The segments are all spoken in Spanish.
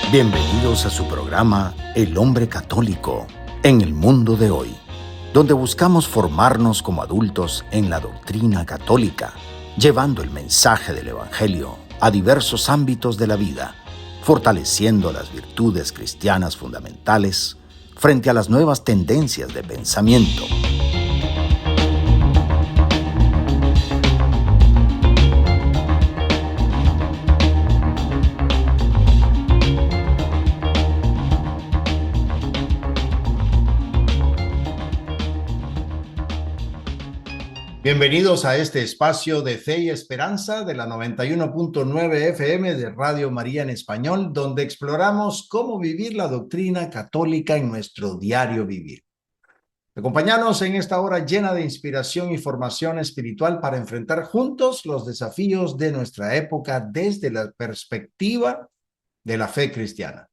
Bienvenidos a su programa El Hombre Católico en el mundo de hoy, donde buscamos formarnos como adultos en la doctrina católica, llevando el mensaje del Evangelio a diversos ámbitos de la vida, fortaleciendo las virtudes cristianas fundamentales frente a las nuevas tendencias de pensamiento. Bienvenidos a este espacio de Fe y Esperanza de la 91.9 FM de Radio María en Español, donde exploramos cómo vivir la doctrina católica en nuestro diario vivir. Acompáñanos en esta hora llena de inspiración y formación espiritual para enfrentar juntos los desafíos de nuestra época desde la perspectiva de la fe cristiana.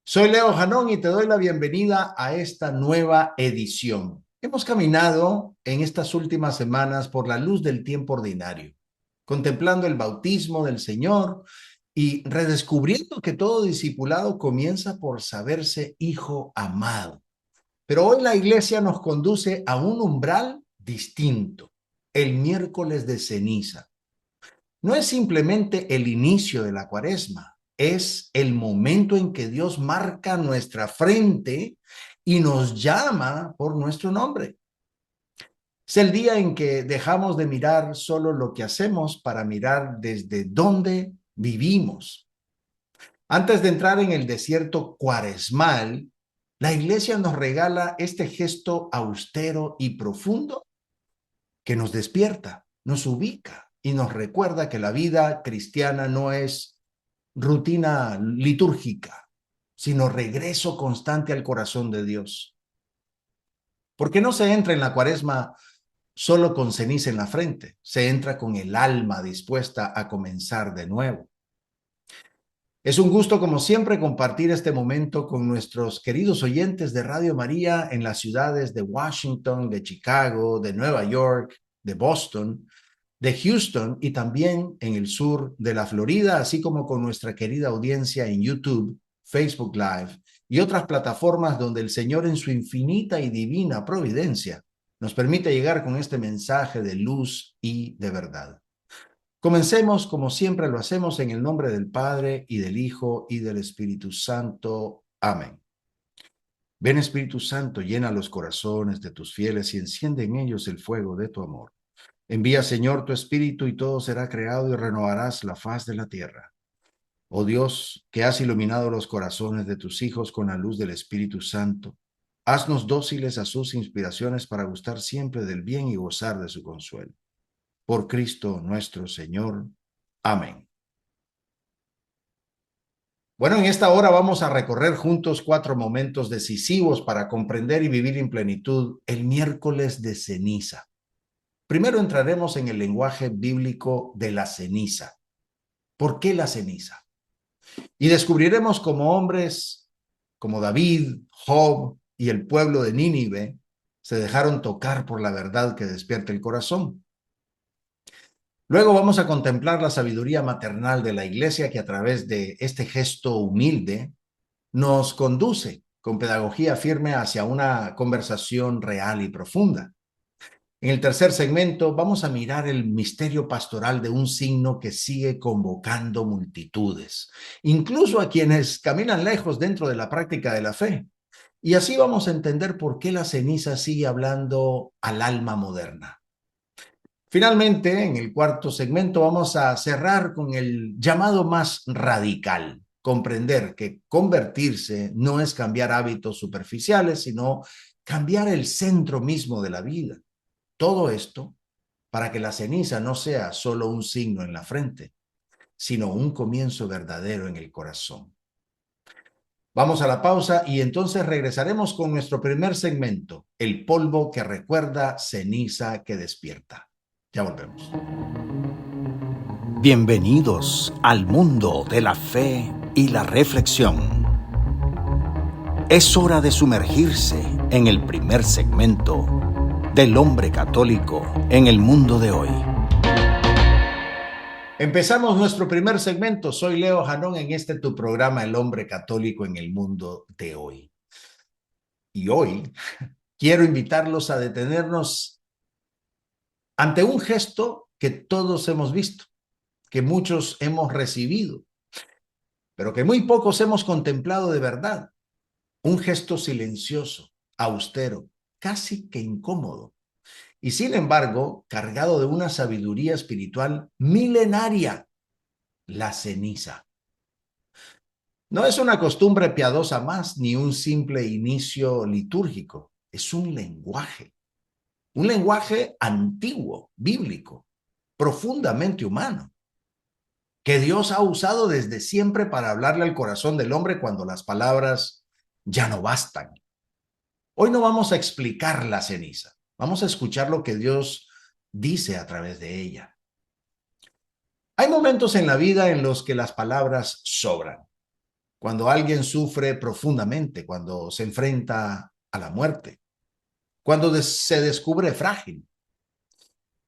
Soy Leo Janón y te doy la bienvenida a esta nueva edición. Hemos caminado en estas últimas semanas por la luz del tiempo ordinario, contemplando el bautismo del Señor y redescubriendo que todo discipulado comienza por saberse hijo amado. Pero hoy la Iglesia nos conduce a un umbral distinto, el miércoles de ceniza. No es simplemente el inicio de la Cuaresma, es el momento en que Dios marca nuestra frente y nos llama por nuestro nombre. Es el día en que dejamos de mirar solo lo que hacemos para mirar desde dónde vivimos. Antes de entrar en el desierto cuaresmal, la Iglesia nos regala este gesto austero y profundo que nos despierta, nos ubica y nos recuerda que la vida cristiana no es rutina litúrgica, sino regreso constante al corazón de Dios. ¿Por qué no se entra en la Cuaresma solo con ceniza en la frente? Se entra con el alma dispuesta a comenzar de nuevo. Es un gusto, como siempre, compartir este momento con nuestros queridos oyentes de Radio María en las ciudades de Washington, de Chicago, de Nueva York, de Boston, de Houston y también en el sur de la Florida, así como con nuestra querida audiencia en YouTube, Facebook Live y otras plataformas donde el Señor en su infinita y divina providencia nos permite llegar con este mensaje de luz y de verdad. Comencemos como siempre lo hacemos en el nombre del Padre y del Hijo y del Espíritu Santo. Amén. Ven Espíritu Santo, llena los corazones de tus fieles y enciende en ellos el fuego de tu amor. Envía, Señor, tu Espíritu y todo será creado y renovarás la faz de la tierra. Oh Dios, que has iluminado los corazones de tus hijos con la luz del Espíritu Santo, haznos dóciles a sus inspiraciones para gustar siempre del bien y gozar de su consuelo. Por Cristo nuestro Señor. Amén. Bueno, en esta hora vamos a recorrer juntos 4 momentos decisivos para comprender y vivir en plenitud el miércoles de ceniza. Primero entraremos en el lenguaje bíblico de la ceniza. ¿Por qué la ceniza? Y descubriremos cómo hombres como David, Job y el pueblo de Nínive se dejaron tocar por la verdad que despierta el corazón. Luego vamos a contemplar la sabiduría maternal de la Iglesia que a través de este gesto humilde nos conduce con pedagogía firme hacia una conversación real y profunda. En el tercer segmento vamos a mirar el misterio pastoral de un signo que sigue convocando multitudes, incluso a quienes caminan lejos dentro de la práctica de la fe. Y así vamos a entender por qué la ceniza sigue hablando al alma moderna. Finalmente, en el cuarto segmento vamos a cerrar con el llamado más radical, comprender que convertirse no es cambiar hábitos superficiales, sino cambiar el centro mismo de la vida. Todo esto para que la ceniza no sea solo un signo en la frente, sino un comienzo verdadero en el corazón. Vamos a la pausa y entonces regresaremos con nuestro primer segmento, el polvo que recuerda, ceniza que despierta. Ya volvemos. Bienvenidos al mundo de la fe y la reflexión. Es hora de sumergirse en el primer segmento del hombre católico en el mundo de hoy. Empezamos nuestro primer segmento. Soy Leo Janón en este tu programa El Hombre Católico en el Mundo de Hoy. Y hoy quiero invitarlos a detenernos ante un gesto que todos hemos visto, que muchos hemos recibido, pero que muy pocos hemos contemplado de verdad. Un gesto silencioso, austero, casi que incómodo, y sin embargo cargado de una sabiduría espiritual milenaria: la ceniza. No es una costumbre piadosa más ni un simple inicio litúrgico, es un lenguaje antiguo, bíblico, profundamente humano, que Dios ha usado desde siempre para hablarle al corazón del hombre cuando las palabras ya no bastan. Hoy no vamos a explicar la ceniza, vamos a escuchar lo que Dios dice a través de ella. Hay momentos en la vida en los que las palabras sobran. Cuando alguien sufre profundamente, cuando se enfrenta a la muerte, cuando se descubre frágil.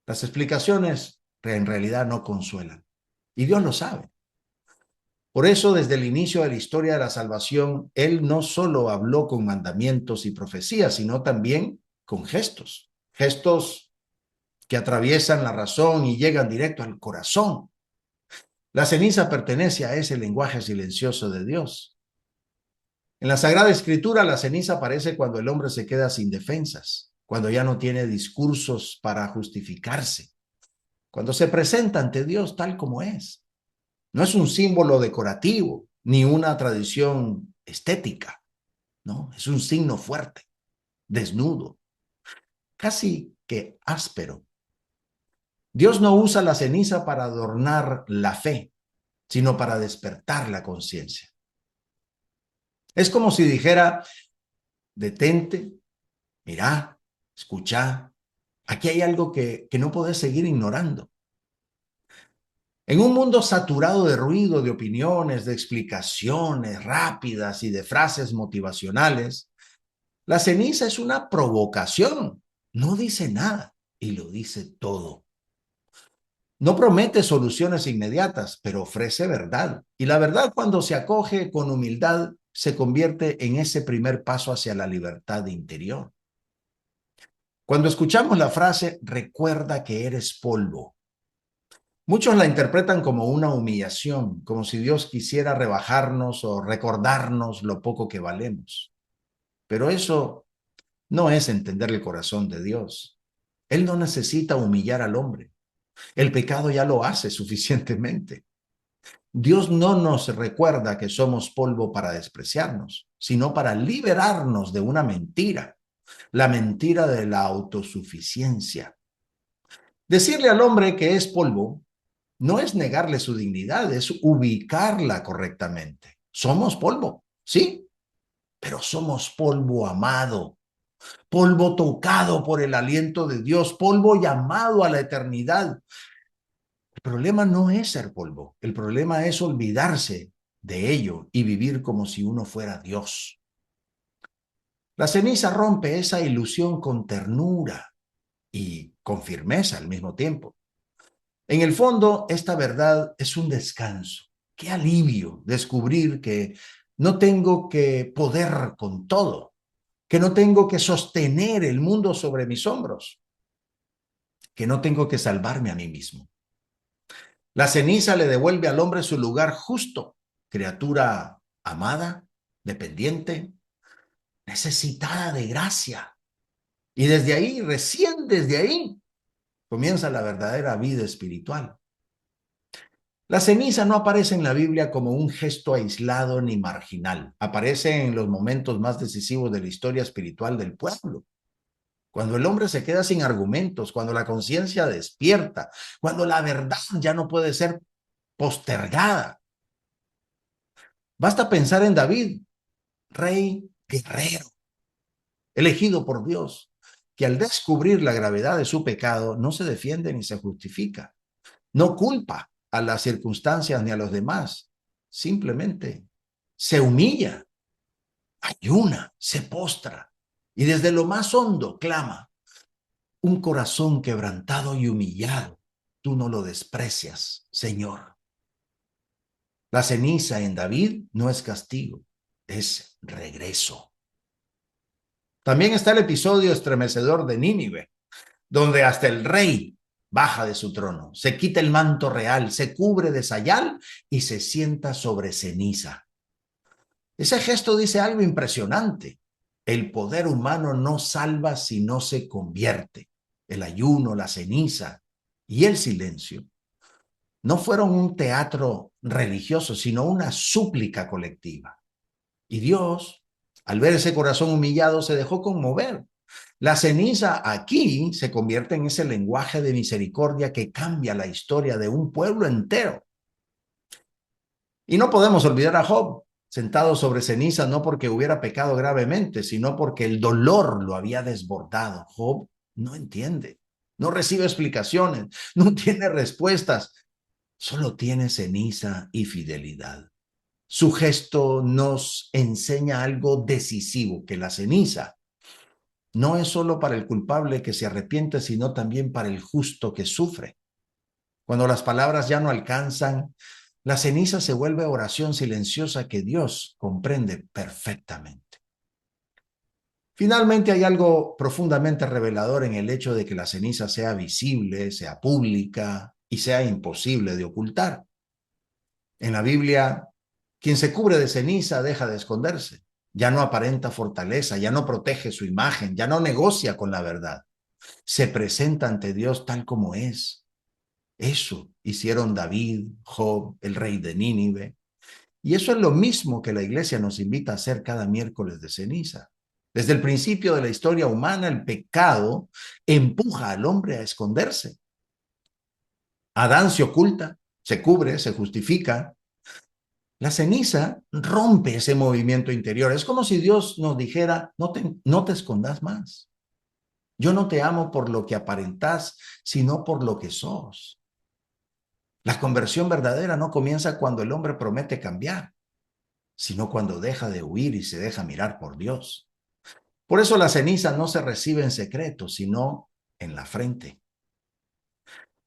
Las explicaciones en realidad no consuelan. Y Dios lo sabe. Por eso, desde el inicio de la historia de la salvación, Él no solo habló con mandamientos y profecías, sino también con gestos. Gestos que atraviesan la razón y llegan directo al corazón. La ceniza pertenece a ese lenguaje silencioso de Dios. En la Sagrada Escritura, la ceniza aparece cuando el hombre se queda sin defensas, cuando ya no tiene discursos para justificarse, cuando se presenta ante Dios tal como es. No es un símbolo decorativo ni una tradición estética, no, es un signo fuerte, desnudo, casi que áspero. Dios no usa la ceniza para adornar la fe, sino para despertar la conciencia. Es como si dijera: detente, mirá, escuchá, aquí hay algo que no podés seguir ignorando. En un mundo saturado de ruido, de opiniones, de explicaciones rápidas y de frases motivacionales, la ceniza es una provocación. No dice nada y lo dice todo. No promete soluciones inmediatas, pero ofrece verdad. Y la verdad, cuando se acoge con humildad, se convierte en ese primer paso hacia la libertad interior. Cuando escuchamos la frase "recuerda que eres polvo", muchos la interpretan como una humillación, como si Dios quisiera rebajarnos o recordarnos lo poco que valemos. Pero eso no es entender el corazón de Dios. Él no necesita humillar al hombre. El pecado ya lo hace suficientemente. Dios no nos recuerda que somos polvo para despreciarnos, sino para liberarnos de una mentira, la mentira de la autosuficiencia. Decirle al hombre que es polvo no es negarle su dignidad, es ubicarla correctamente. Somos polvo, sí, pero somos polvo amado, polvo tocado por el aliento de Dios, polvo llamado a la eternidad. El problema no es ser polvo, el problema es olvidarse de ello y vivir como si uno fuera Dios. La ceniza rompe esa ilusión con ternura y con firmeza al mismo tiempo. En el fondo, esta verdad es un descanso. Qué alivio descubrir que no tengo que poder con todo, que no tengo que sostener el mundo sobre mis hombros, que no tengo que salvarme a mí mismo. La ceniza le devuelve al hombre su lugar justo, criatura amada, dependiente, necesitada de gracia. Y desde ahí, recién desde ahí, comienza la verdadera vida espiritual. La ceniza no aparece en la Biblia como un gesto aislado ni marginal. Aparece en los momentos más decisivos de la historia espiritual del pueblo. Cuando el hombre se queda sin argumentos, cuando la conciencia despierta, cuando la verdad ya no puede ser postergada. Basta pensar en David, rey guerrero, elegido por Dios, que al descubrir la gravedad de su pecado no se defiende ni se justifica. No culpa a las circunstancias ni a los demás. Simplemente se humilla, ayuna, se postra y desde lo más hondo clama: un corazón quebrantado y humillado, tú no lo desprecias, Señor. La ceniza en David no es castigo, es regreso. También está el episodio estremecedor de Nínive, donde hasta el rey baja de su trono, se quita el manto real, se cubre de sayal y se sienta sobre ceniza. Ese gesto dice algo impresionante. El poder humano no salva si no se convierte. El ayuno, la ceniza y el silencio no fueron un teatro religioso, sino una súplica colectiva. Y Dios, al ver ese corazón humillado, se dejó conmover. La ceniza aquí se convierte en ese lenguaje de misericordia que cambia la historia de un pueblo entero. Y no podemos olvidar a Job, sentado sobre ceniza, no porque hubiera pecado gravemente, sino porque el dolor lo había desbordado. Job no entiende, no recibe explicaciones, no tiene respuestas, solo tiene ceniza y fidelidad. Su gesto nos enseña algo decisivo, que la ceniza no es solo para el culpable que se arrepiente, sino también para el justo que sufre. Cuando las palabras ya no alcanzan, la ceniza se vuelve oración silenciosa que Dios comprende perfectamente. Finalmente, hay algo profundamente revelador en el hecho de que la ceniza sea visible, sea pública y sea imposible de ocultar. En la Biblia, quien se cubre de ceniza deja de esconderse. Ya no aparenta fortaleza, ya no protege su imagen, ya no negocia con la verdad. Se presenta ante Dios tal como es. Eso hicieron David, Job, el rey de Nínive. Y eso es lo mismo que la iglesia nos invita a hacer cada miércoles de ceniza. Desde el principio de la historia humana, el pecado empuja al hombre a esconderse. Adán se oculta, se cubre, se justifica. La ceniza rompe ese movimiento interior. Es como si Dios nos dijera, no te escondas más. Yo no te amo por lo que aparentas, sino por lo que sos. La conversión verdadera no comienza cuando el hombre promete cambiar, sino cuando deja de huir y se deja mirar por Dios. Por eso la ceniza no se recibe en secreto, sino en la frente.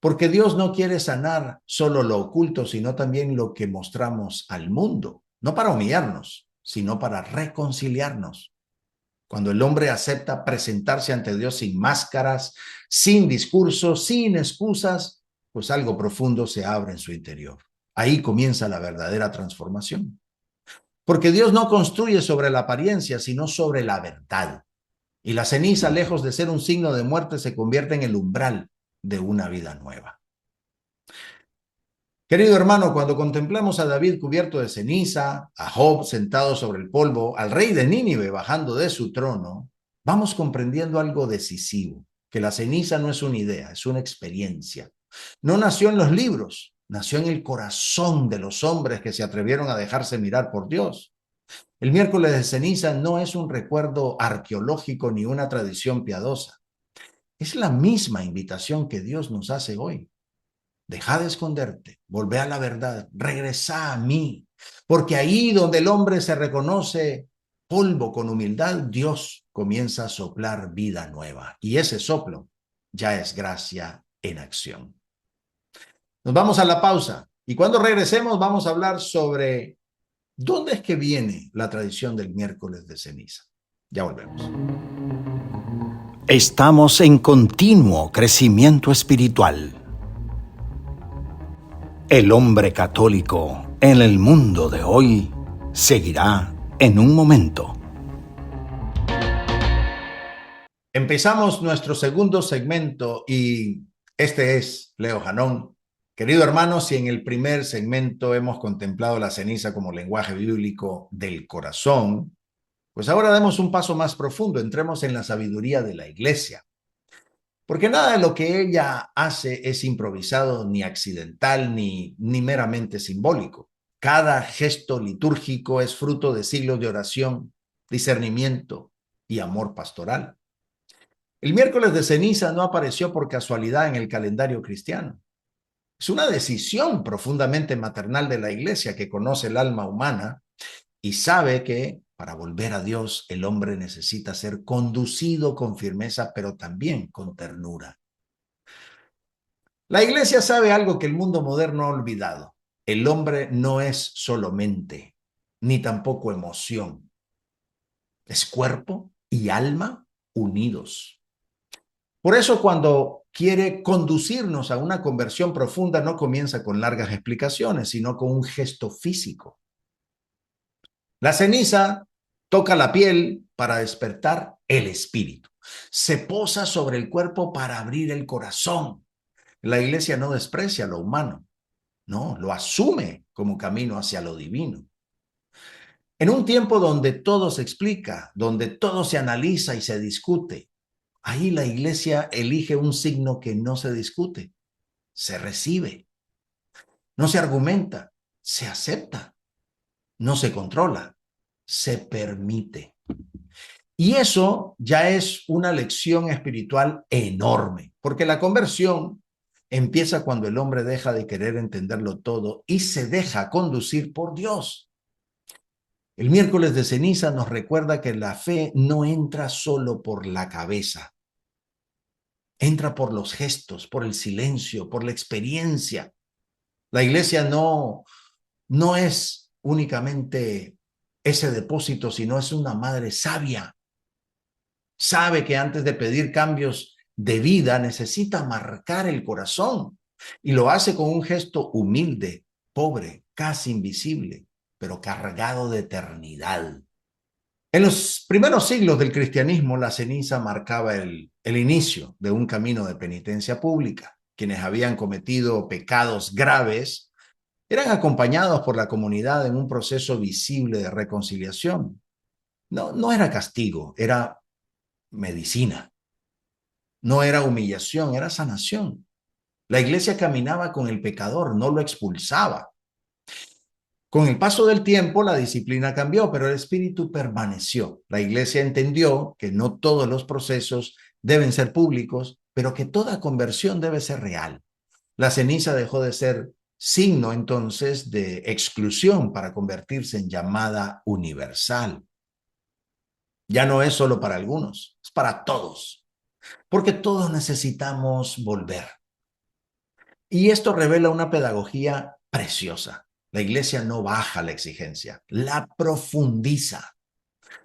Porque Dios no quiere sanar solo lo oculto, sino también lo que mostramos al mundo, no para humillarnos, sino para reconciliarnos. Cuando el hombre acepta presentarse ante Dios sin máscaras, sin discursos, sin excusas, pues algo profundo se abre en su interior. Ahí comienza la verdadera transformación. Porque Dios no construye sobre la apariencia, sino sobre la verdad. Y la ceniza, lejos de ser un signo de muerte, se convierte en el umbral de una vida nueva. Querido hermano, cuando contemplamos a David cubierto de ceniza, a Job sentado sobre el polvo, al rey de Nínive bajando de su trono, vamos comprendiendo algo decisivo, que la ceniza no es una idea, es una experiencia. No nació en los libros, nació en el corazón de los hombres que se atrevieron a dejarse mirar por Dios. El miércoles de ceniza no es un recuerdo arqueológico ni una tradición piadosa. Es la misma invitación que Dios nos hace hoy. Deja de esconderte, volvé a la verdad, regresa a mí, porque ahí donde el hombre se reconoce polvo con humildad, Dios comienza a soplar vida nueva. Y ese soplo ya es gracia en acción. Nos vamos a la pausa y cuando regresemos vamos a hablar sobre dónde es que viene la tradición del miércoles de ceniza. Ya volvemos. Estamos en continuo crecimiento espiritual. El hombre católico en el mundo de hoy seguirá en un momento. Empezamos nuestro segundo segmento y este es Leo Janón. Querido hermano, si en el primer segmento hemos contemplado la ceniza como lenguaje bíblico del corazón, pues ahora demos un paso más profundo, entremos en la sabiduría de la iglesia. Porque nada de lo que ella hace es improvisado, ni accidental, ni meramente simbólico. Cada gesto litúrgico es fruto de siglos de oración, discernimiento y amor pastoral. El miércoles de ceniza no apareció por casualidad en el calendario cristiano. Es una decisión profundamente maternal de la iglesia que conoce el alma humana y sabe que para volver a Dios el hombre necesita ser conducido con firmeza, pero también con ternura. La iglesia sabe algo que el mundo moderno ha olvidado. El hombre no es solo mente, ni tampoco emoción. Es cuerpo y alma unidos. Por eso cuando quiere conducirnos a una conversión profunda, no comienza con largas explicaciones, sino con un gesto físico. La ceniza toca la piel para despertar el espíritu. Se posa sobre el cuerpo para abrir el corazón. La iglesia no desprecia lo humano, no, lo asume como camino hacia lo divino. En un tiempo donde todo se explica, donde todo se analiza y se discute, ahí la iglesia elige un signo que no se discute, se recibe, no se argumenta, se acepta, no se controla, se permite. Y eso ya es una lección espiritual enorme, porque la conversión empieza cuando el hombre deja de querer entenderlo todo y se deja conducir por Dios. El miércoles de ceniza nos recuerda que la fe no entra solo por la cabeza, entra por los gestos, por el silencio, por la experiencia. La iglesia no es únicamente ese depósito, sino es una madre sabia. Sabe que antes de pedir cambios de vida necesita marcar el corazón y lo hace con un gesto humilde, pobre, casi invisible, pero cargado de eternidad. En los primeros siglos del cristianismo, la ceniza marcaba el inicio de un camino de penitencia pública. Quienes habían cometido pecados graves eran acompañados por la comunidad en un proceso visible de reconciliación. No era castigo, era medicina. No era humillación, era sanación. La iglesia caminaba con el pecador, no lo expulsaba. Con el paso del tiempo, la disciplina cambió, pero el espíritu permaneció. La iglesia entendió que no todos los procesos deben ser públicos, pero que toda conversión debe ser real. La ceniza dejó de ser signo entonces de exclusión para convertirse en llamada universal. Ya no es solo para algunos, es para todos, porque todos necesitamos volver. Y esto revela una pedagogía preciosa. La iglesia no baja la exigencia, la profundiza.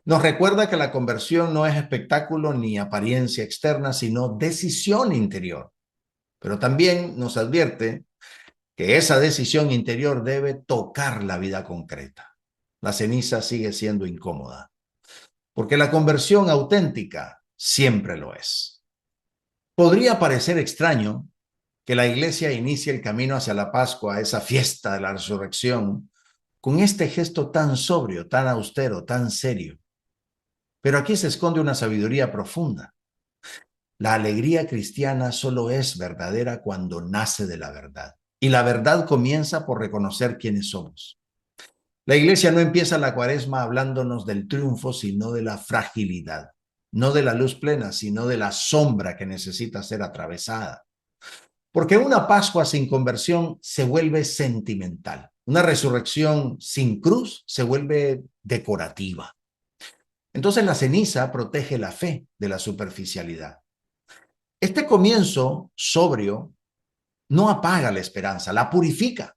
Nos recuerda que la conversión no es espectáculo ni apariencia externa, sino decisión interior. Pero también nos advierte que esa decisión interior debe tocar la vida concreta. La ceniza sigue siendo incómoda, porque la conversión auténtica siempre lo es. Podría parecer extraño que la iglesia inicie el camino hacia la Pascua, esa fiesta de la resurrección, con este gesto tan sobrio, tan austero, tan serio. Pero aquí se esconde una sabiduría profunda. La alegría cristiana solo es verdadera cuando nace de la verdad. Y la verdad comienza por reconocer quiénes somos. La iglesia no empieza la cuaresma hablándonos del triunfo, sino de la fragilidad. No de la luz plena, sino de la sombra que necesita ser atravesada. Porque una Pascua sin conversión se vuelve sentimental. Una resurrección sin cruz se vuelve decorativa. Entonces la ceniza protege la fe de la superficialidad. Este comienzo sobrio no apaga la esperanza, la purifica.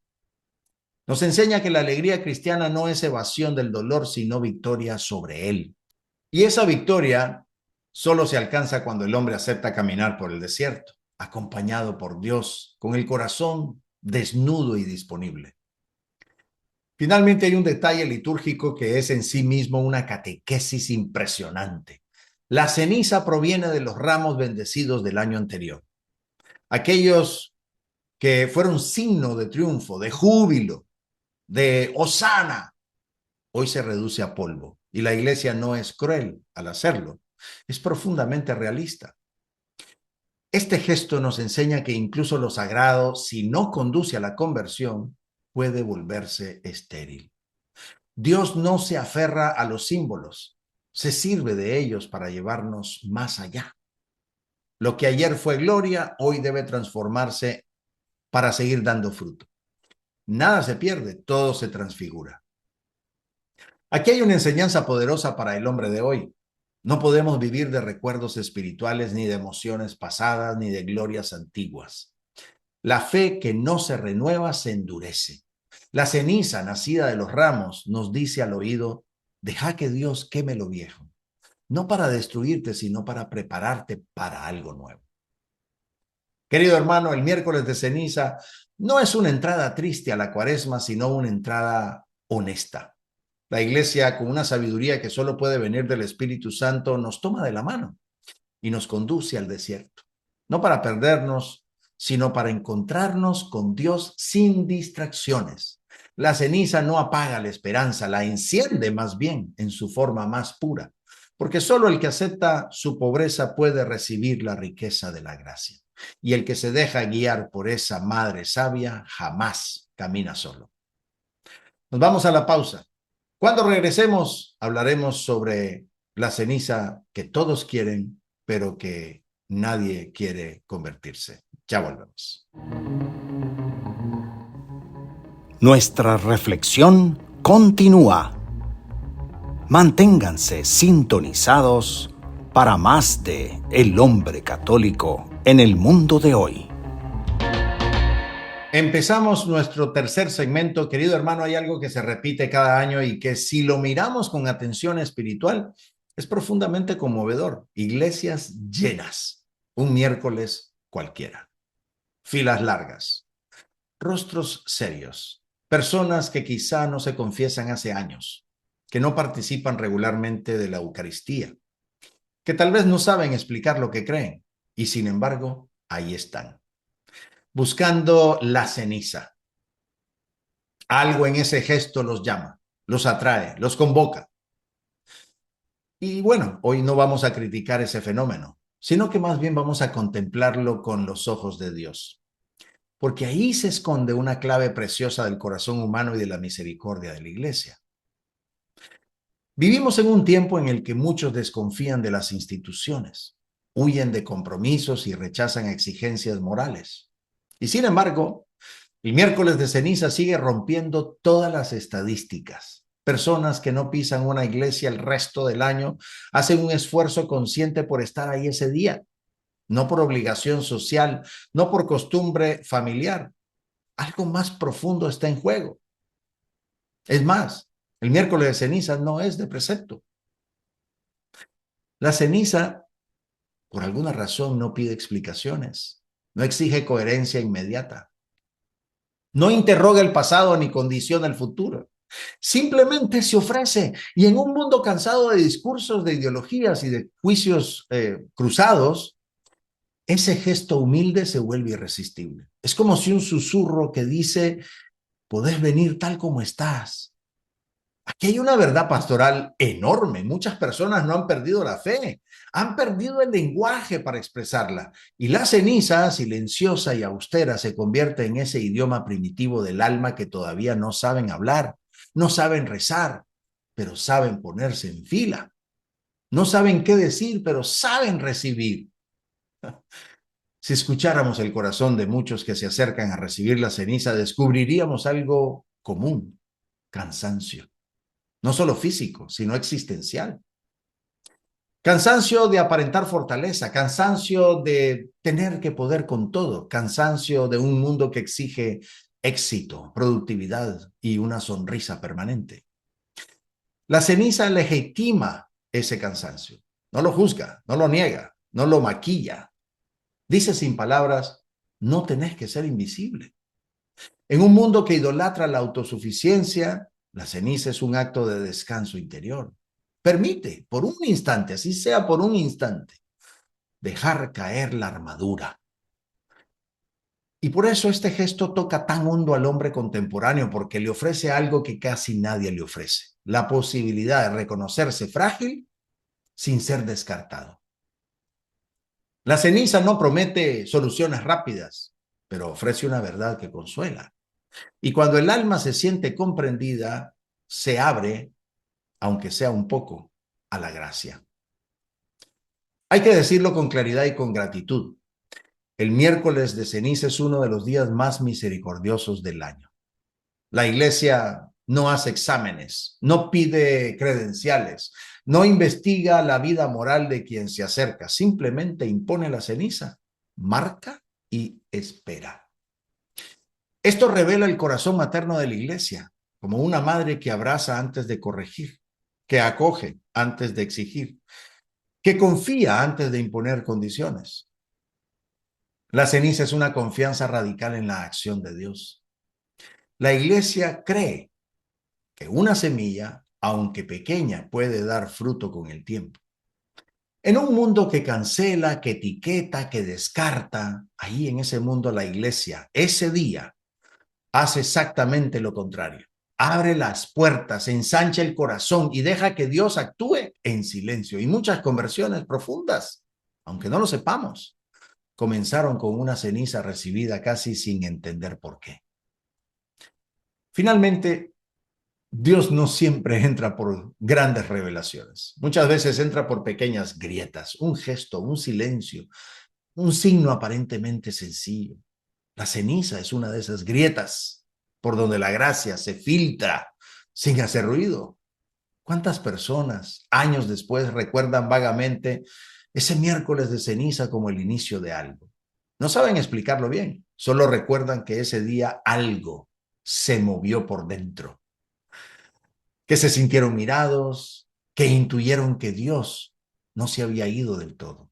Nos enseña que la alegría cristiana no es evasión del dolor, sino victoria sobre él. Y esa victoria solo se alcanza cuando el hombre acepta caminar por el desierto, acompañado por Dios, con el corazón desnudo y disponible. Finalmente hay un detalle litúrgico que es en sí mismo una catequesis impresionante. La ceniza proviene de los ramos bendecidos del año anterior. Aquellos que fueron signo de triunfo, de júbilo, de hosana, hoy se reduce a polvo. Y la iglesia no es cruel al hacerlo, es profundamente realista. Este gesto nos enseña que incluso lo sagrado, si no conduce a la conversión, puede volverse estéril. Dios no se aferra a los símbolos, se sirve de ellos para llevarnos más allá. Lo que ayer fue gloria, hoy debe transformarse para seguir dando fruto. Nada se pierde, todo se transfigura. Aquí hay una enseñanza poderosa para el hombre de hoy. No podemos vivir de recuerdos espirituales, ni de emociones pasadas, ni de glorias antiguas. La fe que no se renueva se endurece. La ceniza nacida de los ramos nos dice al oído, deja que Dios queme lo viejo, no para destruirte, sino para prepararte para algo nuevo. Querido hermano, el miércoles de ceniza no es una entrada triste a la cuaresma, sino una entrada honesta. La iglesia, con una sabiduría que solo puede venir del Espíritu Santo, nos toma de la mano y nos conduce al desierto. No para perdernos, sino para encontrarnos con Dios sin distracciones. La ceniza no apaga la esperanza, la enciende más bien en su forma más pura, porque solo el que acepta su pobreza puede recibir la riqueza de la gracia. Y el que se deja guiar por esa madre sabia jamás camina solo. Nos vamos a la pausa. Cuando regresemos, hablaremos sobre la ceniza que todos quieren, pero que nadie quiere convertirse. Ya volvemos. Nuestra reflexión continúa. Manténganse sintonizados para más de El Hombre Católico en el mundo de hoy. Empezamos nuestro tercer segmento. Querido hermano, hay algo que se repite cada año y que si lo miramos con atención espiritual es profundamente conmovedor. Iglesias llenas, un miércoles cualquiera. Filas largas, rostros serios, personas que quizá no se confiesan hace años, que no participan regularmente de la Eucaristía, que tal vez no saben explicar lo que creen y sin embargo ahí están, buscando la ceniza. Algo en ese gesto los llama, los atrae, los convoca. Y bueno, hoy no vamos a criticar ese fenómeno, sino que más bien vamos a contemplarlo con los ojos de Dios. Porque ahí se esconde una clave preciosa del corazón humano y de la misericordia de la Iglesia. Vivimos en un tiempo en el que muchos desconfían de las instituciones, huyen de compromisos y rechazan exigencias morales. Y sin embargo, el miércoles de ceniza sigue rompiendo todas las estadísticas. Personas que no pisan una iglesia el resto del año hacen un esfuerzo consciente por estar ahí ese día, no por obligación social, no por costumbre familiar. Algo más profundo está en juego. Es más, el miércoles de ceniza no es de precepto. La ceniza, por alguna razón, no pide explicaciones, no exige coherencia inmediata, no interroga el pasado ni condiciona el futuro. Simplemente se ofrece y en un mundo cansado de discursos, de ideologías y de juicios cruzados, ese gesto humilde se vuelve irresistible. Es como si un susurro que dice, podés venir tal como estás. Aquí hay una verdad pastoral enorme. Muchas personas no han perdido la fe, han perdido el lenguaje para expresarla. Y la ceniza, silenciosa y austera, se convierte en ese idioma primitivo del alma que todavía no saben hablar, no saben rezar, pero saben ponerse en fila. No saben qué decir, pero saben recibir. Si escucháramos el corazón de muchos que se acercan a recibir la ceniza, descubriríamos algo común: cansancio. No solo físico, sino existencial. Cansancio de aparentar fortaleza, cansancio de tener que poder con todo, cansancio de un mundo que exige éxito, productividad y una sonrisa permanente. La ceniza legitima ese cansancio, no lo juzga, no lo niega, no lo maquilla. Dice sin palabras, no tenés que ser invisible. En un mundo que idolatra la autosuficiencia, la ceniza es un acto de descanso interior. Permite, por un instante, así sea por un instante, dejar caer la armadura. Y por eso este gesto toca tan hondo al hombre contemporáneo, porque le ofrece algo que casi nadie le ofrece: la posibilidad de reconocerse frágil sin ser descartado. La ceniza no promete soluciones rápidas, pero ofrece una verdad que consuela. Y cuando el alma se siente comprendida, se abre, aunque sea un poco, a la gracia. Hay que decirlo con claridad y con gratitud. El miércoles de ceniza es uno de los días más misericordiosos del año. La iglesia no hace exámenes, no pide credenciales, no investiga la vida moral de quien se acerca, simplemente impone la ceniza, marca y espera. Esto revela el corazón materno de la iglesia, como una madre que abraza antes de corregir, que acoge antes de exigir, que confía antes de imponer condiciones. La ceniza es una confianza radical en la acción de Dios. La iglesia cree que una semilla, aunque pequeña, puede dar fruto con el tiempo. En un mundo que cancela, que etiqueta, que descarta, ahí en ese mundo la iglesia, ese día, hace exactamente lo contrario. Abre las puertas, ensancha el corazón y deja que Dios actúe en silencio. Y muchas conversiones profundas, aunque no lo sepamos, comenzaron con una ceniza recibida casi sin entender por qué. Finalmente, Dios no siempre entra por grandes revelaciones. Muchas veces entra por pequeñas grietas, un gesto, un silencio, un signo aparentemente sencillo. La ceniza es una de esas grietas por donde la gracia se filtra sin hacer ruido. ¿Cuántas personas años después recuerdan vagamente ese miércoles de ceniza como el inicio de algo? No saben explicarlo bien, solo recuerdan que ese día algo se movió por dentro, que se sintieron mirados, que intuyeron que Dios no se había ido del todo.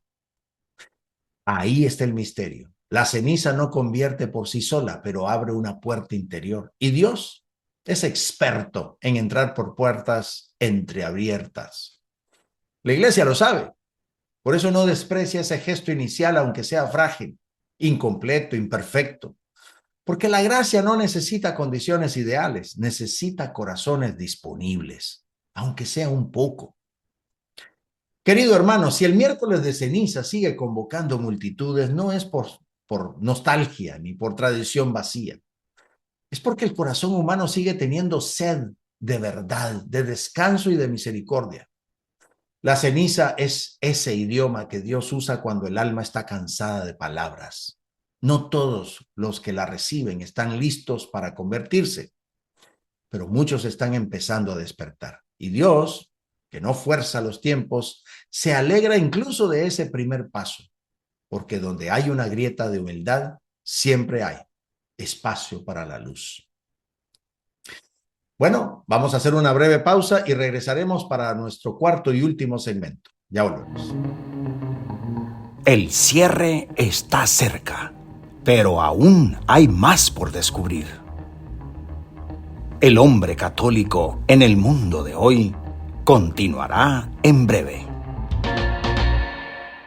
Ahí está el misterio. La ceniza no convierte por sí sola, pero abre una puerta interior. Y Dios es experto en entrar por puertas entreabiertas. La iglesia lo sabe. Por eso no desprecia ese gesto inicial, aunque sea frágil, incompleto, imperfecto. Porque la gracia no necesita condiciones ideales, necesita corazones disponibles, aunque sea un poco. Querido hermano, si el miércoles de ceniza sigue convocando multitudes, no es por nostalgia ni por tradición vacía. Es porque el corazón humano sigue teniendo sed de verdad, de descanso y de misericordia. La ceniza es ese idioma que Dios usa cuando el alma está cansada de palabras. No todos los que la reciben están listos para convertirse, pero muchos están empezando a despertar. Y Dios, que no fuerza los tiempos, se alegra incluso de ese primer paso, porque donde hay una grieta de humildad, siempre hay espacio para la luz. Bueno, vamos a hacer una breve pausa y regresaremos para nuestro cuarto y último segmento. Ya volvemos. El cierre está cerca, pero aún hay más por descubrir. El hombre católico en el mundo de hoy continuará en breve.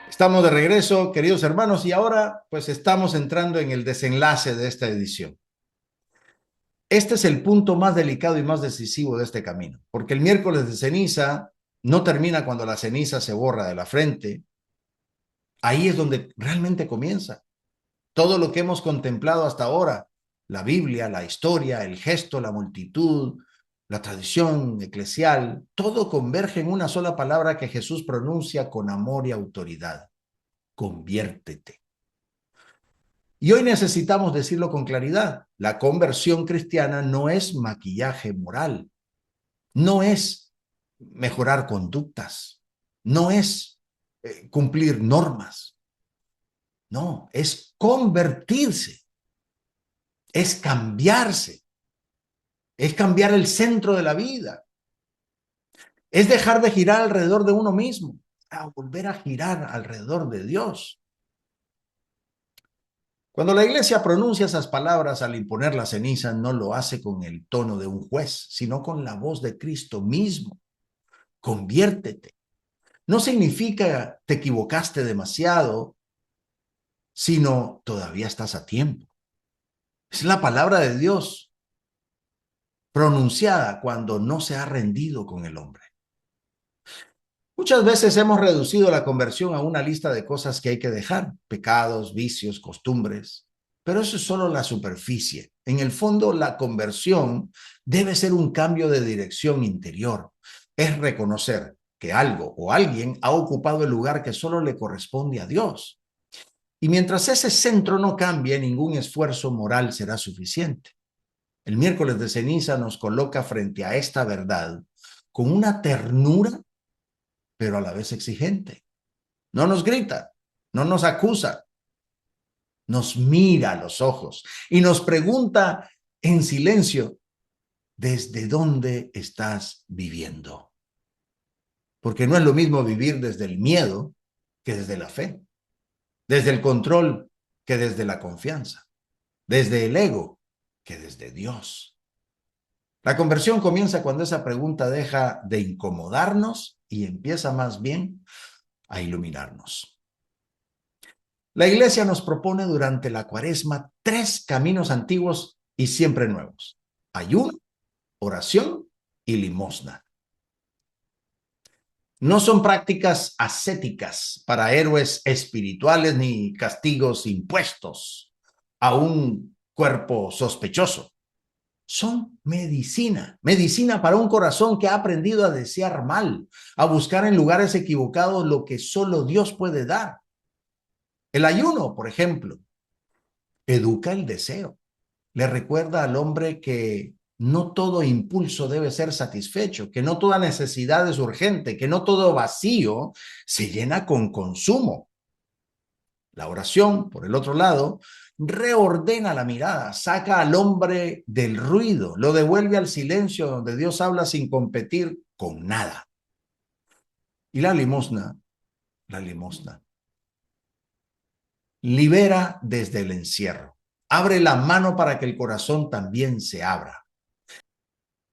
Estamos de regreso, queridos hermanos, y ahora pues estamos entrando en el desenlace de esta edición. Este es el punto más delicado y más decisivo de este camino, porque el miércoles de ceniza no termina cuando la ceniza se borra de la frente. Ahí es donde realmente comienza todo lo que hemos contemplado hasta ahora, la Biblia, la historia, el gesto, la multitud, la tradición eclesial, todo converge en una sola palabra que Jesús pronuncia con amor y autoridad: conviértete. Y hoy necesitamos decirlo con claridad: la conversión cristiana no es maquillaje moral, no es mejorar conductas, no es cumplir normas, no, es convertirse, es cambiarse, es cambiar el centro de la vida, es dejar de girar alrededor de uno mismo, a volver a girar alrededor de Dios. Cuando la iglesia pronuncia esas palabras al imponer la ceniza, no lo hace con el tono de un juez, sino con la voz de Cristo mismo. Conviértete. No significa te equivocaste demasiado, sino todavía estás a tiempo. Es la palabra de Dios pronunciada cuando no se ha rendido con el hombre. Muchas veces hemos reducido la conversión a una lista de cosas que hay que dejar: pecados, vicios, costumbres. Pero eso es solo la superficie. En el fondo, la conversión debe ser un cambio de dirección interior. Es reconocer que algo o alguien ha ocupado el lugar que solo le corresponde a Dios. Y mientras ese centro no cambie, ningún esfuerzo moral será suficiente. El miércoles de ceniza nos coloca frente a esta verdad con una ternura, pero a la vez exigente. No nos grita, no nos acusa, nos mira a los ojos y nos pregunta en silencio, ¿desde dónde estás viviendo? Porque no es lo mismo vivir desde el miedo que desde la fe, desde el control que desde la confianza, desde el ego que desde Dios. La conversión comienza cuando esa pregunta deja de incomodarnos y empieza más bien a iluminarnos. La Iglesia nos propone durante la Cuaresma 3 caminos antiguos y siempre nuevos: ayuno, oración y limosna. No son prácticas ascéticas para héroes espirituales ni castigos impuestos a un cuerpo sospechoso. Son medicina, medicina para un corazón que ha aprendido a desear mal, a buscar en lugares equivocados lo que solo Dios puede dar. El ayuno, por ejemplo, educa el deseo. Le recuerda al hombre que no todo impulso debe ser satisfecho, que no toda necesidad es urgente, que no todo vacío se llena con consumo. La oración, por el otro lado, reordena la mirada, saca al hombre del ruido, lo devuelve al silencio donde Dios habla sin competir con nada. Y la limosna libera desde el encierro. Abre la mano para que el corazón también se abra.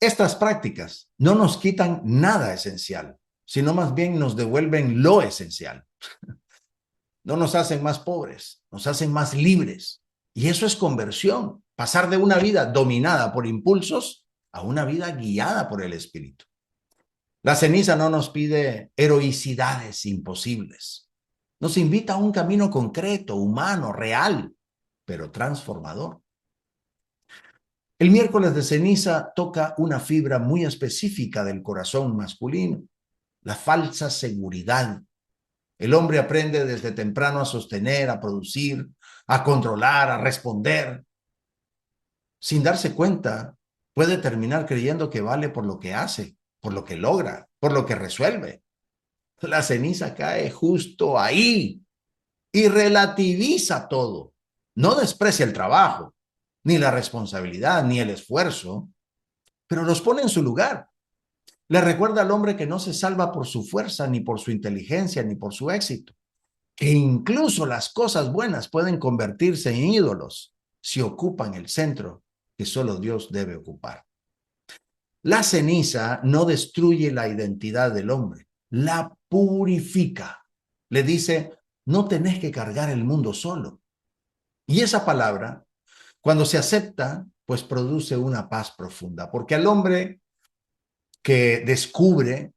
Estas prácticas no nos quitan nada esencial, sino más bien nos devuelven lo esencial. No nos hacen más pobres, nos hacen más libres. Y eso es conversión, pasar de una vida dominada por impulsos a una vida guiada por el Espíritu. La ceniza no nos pide heroicidades imposibles. Nos invita a un camino concreto, humano, real, pero transformador. El miércoles de ceniza toca una fibra muy específica del corazón masculino, la falsa seguridad. El hombre aprende desde temprano a sostener, a producir, a controlar, a responder. Sin darse cuenta, puede terminar creyendo que vale por lo que hace, por lo que logra, por lo que resuelve. La ceniza cae justo ahí y relativiza todo. No desprecia el trabajo, ni la responsabilidad, ni el esfuerzo, pero los pone en su lugar. Le recuerda al hombre que no se salva por su fuerza, ni por su inteligencia, ni por su éxito, que incluso las cosas buenas pueden convertirse en ídolos si ocupan el centro que solo Dios debe ocupar. La ceniza no destruye la identidad del hombre, la purifica. Le dice, no tenés que cargar el mundo solo. Y esa palabra, cuando se acepta, pues produce una paz profunda, porque al hombre que descubre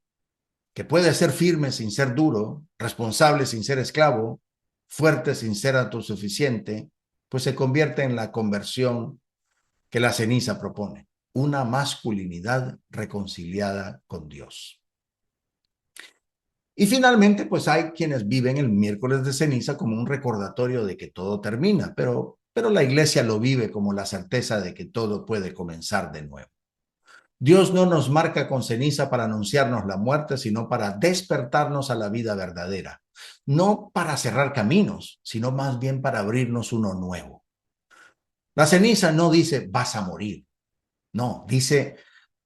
que puede ser firme sin ser duro, responsable sin ser esclavo, fuerte sin ser autosuficiente, pues se convierte en la conversión que la ceniza propone, una masculinidad reconciliada con Dios. Y finalmente, pues hay quienes viven el miércoles de ceniza como un recordatorio de que todo termina, pero la iglesia lo vive como la certeza de que todo puede comenzar de nuevo. Dios no nos marca con ceniza para anunciarnos la muerte, sino para despertarnos a la vida verdadera. No para cerrar caminos, sino más bien para abrirnos uno nuevo. La ceniza no dice vas a morir. No, dice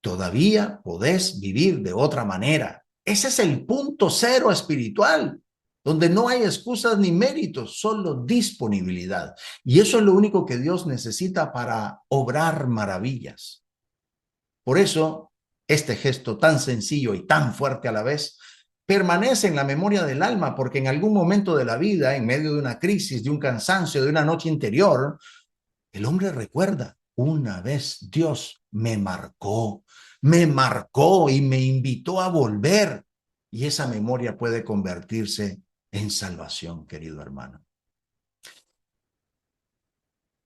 todavía podés vivir de otra manera. Ese es el punto cero espiritual, donde no hay excusas ni méritos, solo disponibilidad. Y eso es lo único que Dios necesita para obrar maravillas. Por eso, este gesto tan sencillo y tan fuerte a la vez permanece en la memoria del alma, porque en algún momento de la vida, en medio de una crisis, de un cansancio, de una noche interior, el hombre recuerda, una vez Dios me marcó y me invitó a volver. Y esa memoria puede convertirse en salvación, querido hermano.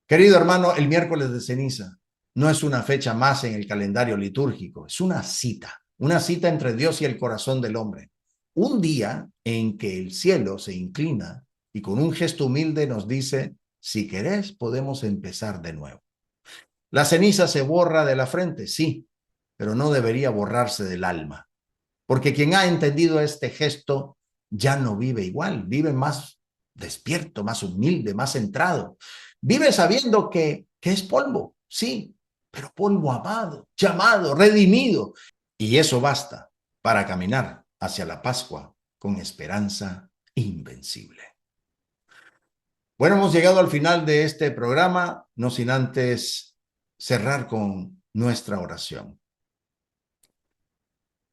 Querido hermano, el miércoles de ceniza no es una fecha más en el calendario litúrgico, es una cita entre Dios y el corazón del hombre. Un día en que el cielo se inclina y con un gesto humilde nos dice, si querés, podemos empezar de nuevo. La ceniza se borra de la frente, sí, pero no debería borrarse del alma, porque quien ha entendido este gesto ya no vive igual, vive más despierto, más humilde, más centrado. Vive sabiendo que es polvo, sí, pero polvo amado, llamado, redimido. Y eso basta para caminar hacia la Pascua con esperanza invencible. Bueno, hemos llegado al final de este programa, no sin antes cerrar con nuestra oración.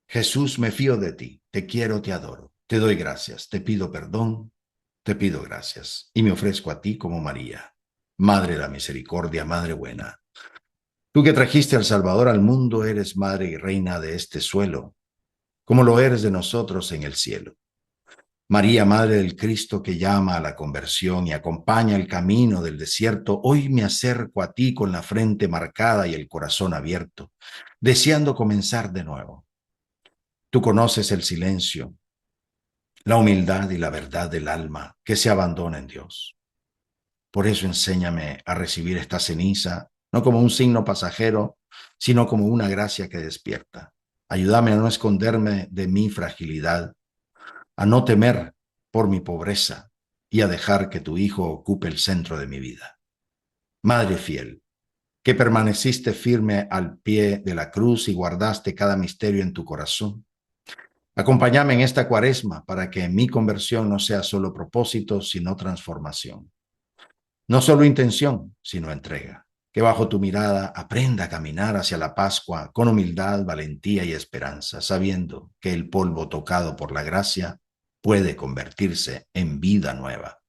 Jesús, me fío de ti, te quiero, te adoro, te doy gracias, te pido perdón, te pido gracias y me ofrezco a ti como María, Madre de la Misericordia, Madre buena. Tú que trajiste al Salvador al mundo, eres Madre y Reina de este suelo, como lo eres de nosotros en el cielo. María, Madre del Cristo que llama a la conversión y acompaña el camino del desierto, hoy me acerco a ti con la frente marcada y el corazón abierto, deseando comenzar de nuevo. Tú conoces el silencio, la humildad y la verdad del alma que se abandona en Dios. Por eso enséñame a recibir esta ceniza, no como un signo pasajero, sino como una gracia que despierta. Ayúdame a no esconderme de mi fragilidad, a no temer por mi pobreza y a dejar que tu Hijo ocupe el centro de mi vida. Madre fiel, que permaneciste firme al pie de la cruz y guardaste cada misterio en tu corazón, acompáñame en esta Cuaresma para que mi conversión no sea solo propósito, sino transformación. No solo intención, sino entrega. Que bajo tu mirada aprenda a caminar hacia la Pascua con humildad, valentía y esperanza, sabiendo que el polvo tocado por la gracia puede convertirse en vida nueva.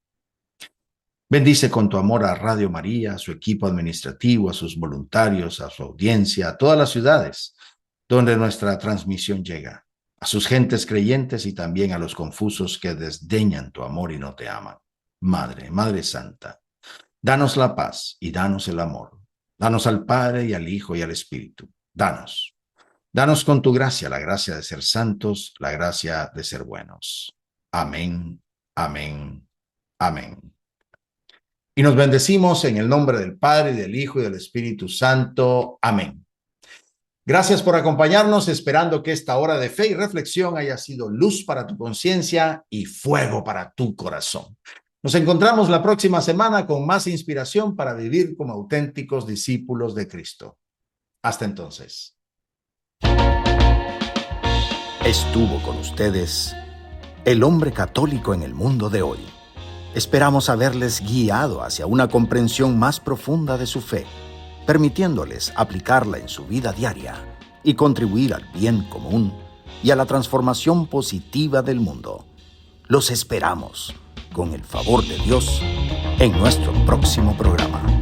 Bendice con tu amor a Radio María, a su equipo administrativo, a sus voluntarios, a su audiencia, a todas las ciudades donde nuestra transmisión llega, a sus gentes creyentes y también a los confusos que desdeñan tu amor y no te aman. Madre, Madre Santa, danos la paz y danos el amor. Danos al Padre y al Hijo y al Espíritu. Danos con tu gracia, la gracia de ser santos, la gracia de ser buenos. Amén, amén, amén. Y nos bendecimos en el nombre del Padre, y del Hijo y del Espíritu Santo. Amén. Gracias por acompañarnos, esperando que esta hora de fe y reflexión haya sido luz para tu conciencia y fuego para tu corazón. Nos encontramos la próxima semana con más inspiración para vivir como auténticos discípulos de Cristo. Hasta entonces. Estuvo con ustedes el hombre católico en el mundo de hoy. Esperamos haberles guiado hacia una comprensión más profunda de su fe, permitiéndoles aplicarla en su vida diaria y contribuir al bien común y a la transformación positiva del mundo. Los esperamos, con el favor de Dios, en nuestro próximo programa.